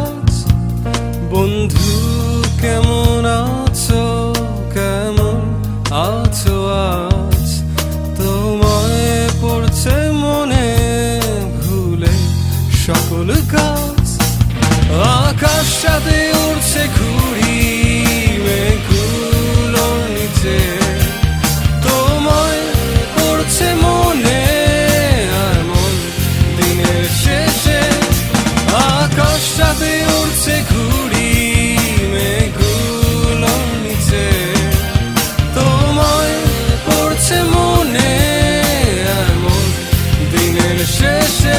কাজ। বন্ধু কেমন আছো, কেমন আছো আজ? তোমায় পড়ছে মনে ভুলে সকল কাজ। আকাশ সাথে উড়ছে ঘুড়ি মেঘগুলোর নিচে, তোমায় পড়ছে মনে এমন দিনের শেষে। আকাশ সাথে উড়ছে ঘুড়ি মেঘগুলোর নিচে, তোমায় পড়ছে মনে এমন দিনের শেষে।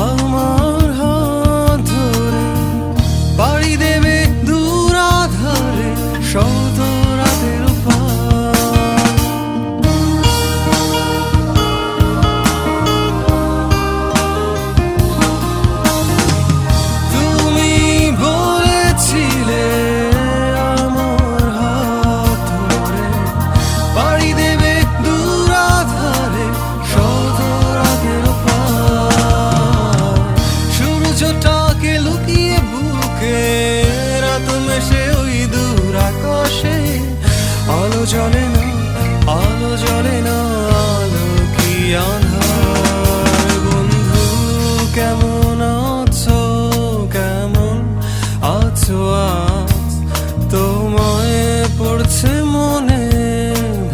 আমার হাত ধরে পাড়ি দেবে দূর আধারে শত রাতের পার। তুমি বলেছিলে আমার হাত ধরে পাড়ি দেবে দূর আধারে শত রাতের পার। সূর্যটাকে লুকিয়ে বুকে রাত মেশে ওই দূর আকাশে, আলো জ্বলে না, আলো জ্বলে না, আলো কি আঁধার। বন্ধু কেমন আছো, কেমন আছো আজ? তোমায় পড়ছে মনে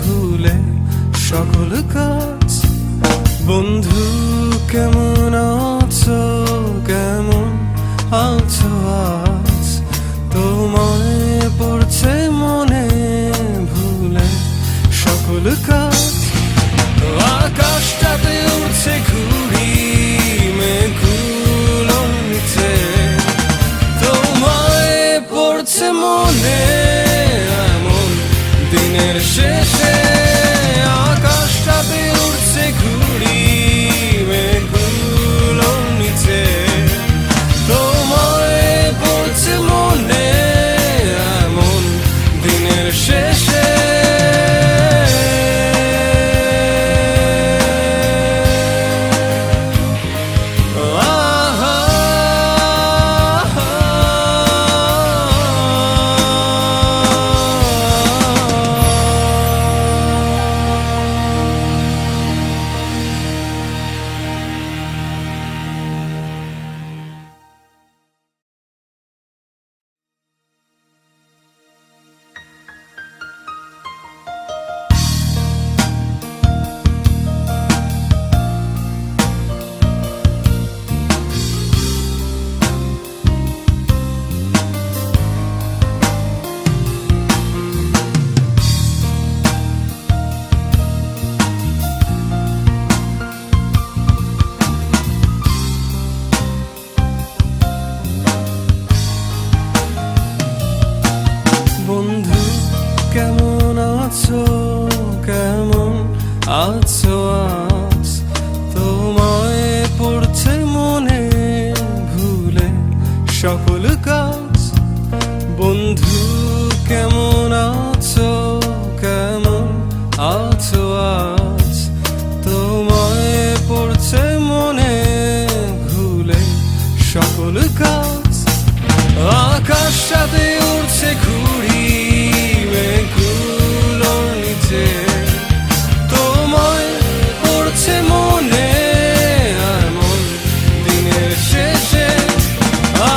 ভুলে সকল কাজ। বন্ধু কেমন আছো, কেমন আছো আজ? তোমায় পড়ছে মনে ভুলে সকল কাজ। আকাশটাতে উড়ছে ঘুড়ি মেঘগুলোর নিচে, তোমায় পড়ছে মনে এমন দিনের শেষে। আকাশটাতে উড়ছে ঘুড়ি মেঘগুলোর নিচে, তোমায় পড়ছে মনে এমন দিনের শেষে। বন্ধু কেমন আছো, কেমন আছো আজ? তোমায় পড়ছে মনে ভুলে সকল কাজ। বন্ধু কেমন আছো, কেমন আছো আজ? তোমায় পড়ছে মনে ভুলে সকল কাজ। আকাশ সাথে উড়ছে ঘুড়ি মেঘগুলোর নিচে, তোমায় পড়ছে মনে এমন দিনের শেষে।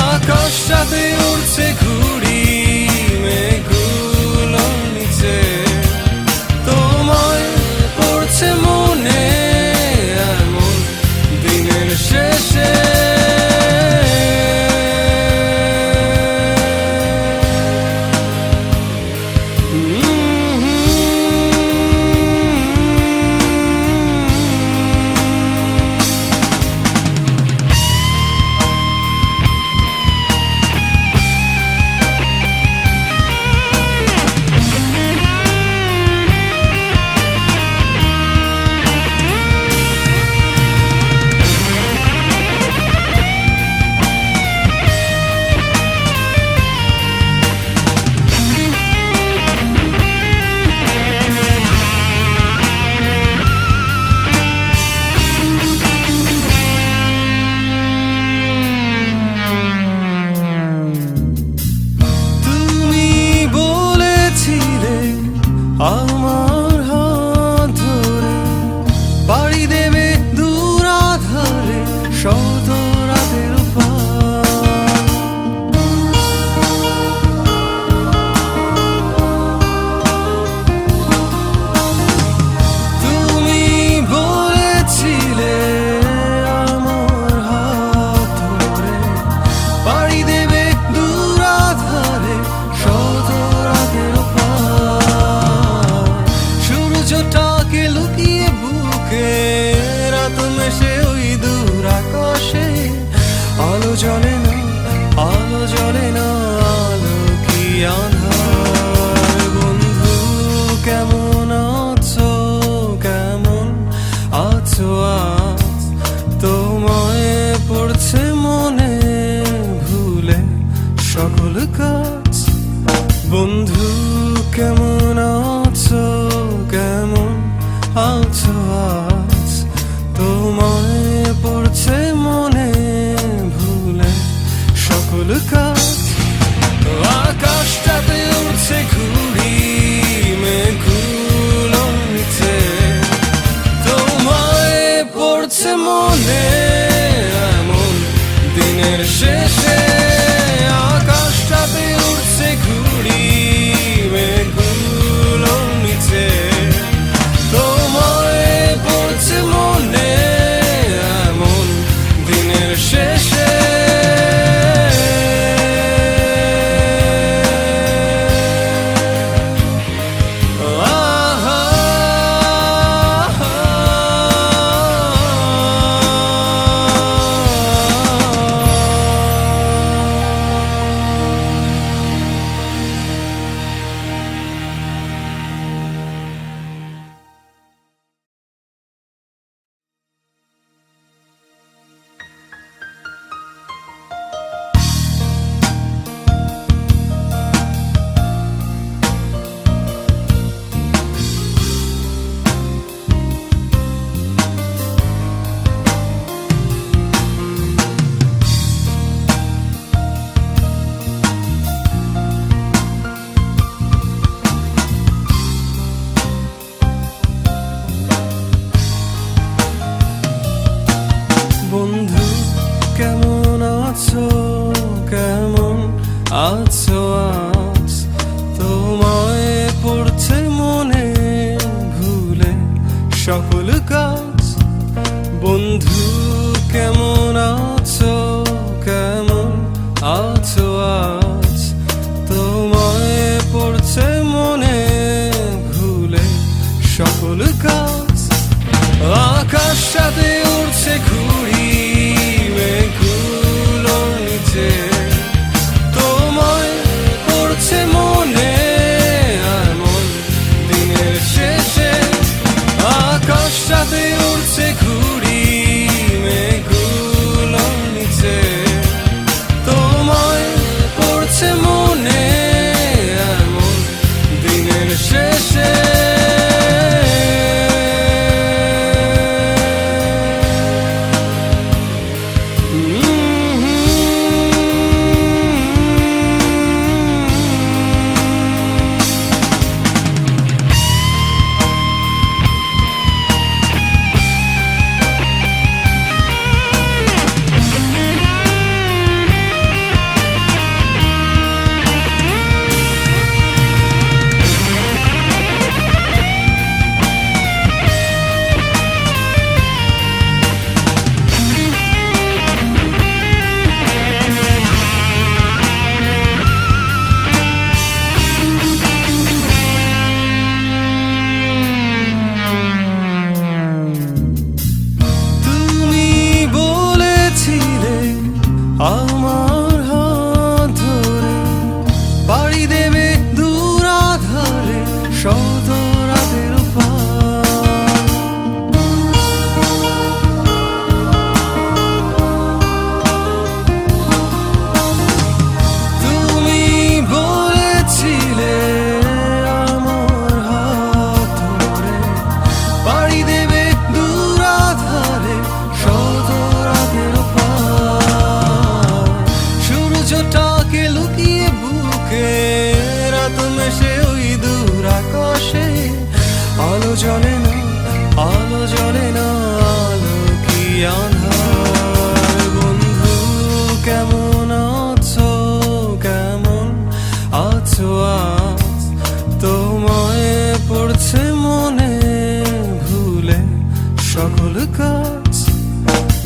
আকাশ সাথে উড়ছে ঘুড়ি মেঘগুলোর নিচে, তোমায় জ্বলে না, আলো জ্বলে না, আলো কি আঁধার। বন্ধু কেমন আছো, কেমন আছো আজ, তোমায় পড়ছে মনে ভুলে সকল কাজ। বন্ধু কেমন আছো, কেমন আছো আজ, তোমায় পড়ছে মনে ভুলে সকল কাজ। আকাশটাতে উঠছে ঘুড়ি, মেঘগুলো নিচে, তোমায় পড়ছে মনে এমন দিনের শেষে। আকাশটাতে উঠছে ঘুড়ি, মেঘগুলো নিচে, তোমায় পড়ছে মনে এমন দিনের শেষে। বন্ধু কেমন আছো, কেমন আছো আজ, তোমায় পড়ছে মনে ভুলে সকল কাজ। বন্ধু কেমন আছো, কেমন আছো আজ, তোমায় পড়ছে মনে ভুলে সকল কাজ। আকাশটাতে উড়ছে ঘুড়ি, মেঘগুলোর নিচে, তোমায় পড়ছে মনে এমন দিনের শেষে। আকাশটাতে উড়ছে ঘুড়ি, মেঘগুলোর নিচে, তোমায় পড়ছে মনে এমন দিনের শেষে। আমার হাত ধরে পাড়ি দেবে দূর আধারে শত রাতের পার। তুমি বলেছিলে আমার হাত ধরে পাড়ি দেবে দূর আধারে শত রাতের পার। সূর্যটাকে লুকিয়ে বুকে রাত মেশে ওই দূর আকাশে, আলো জ্বলে না, আলো জ্বলে না, আলো কি আঁধার। বন্ধু কেমন আছো, কেমন আছো আজ, তোমায় পড়ছে মনে ভুলে সকল কাজ।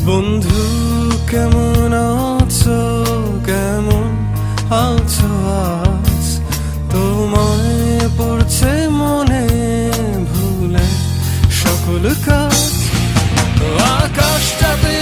বন্ধু কেমন আছো, কেমন আছো আজ, তোমায় পড়ছে মনে ভুলে সকল কাজ। আকাশটাতে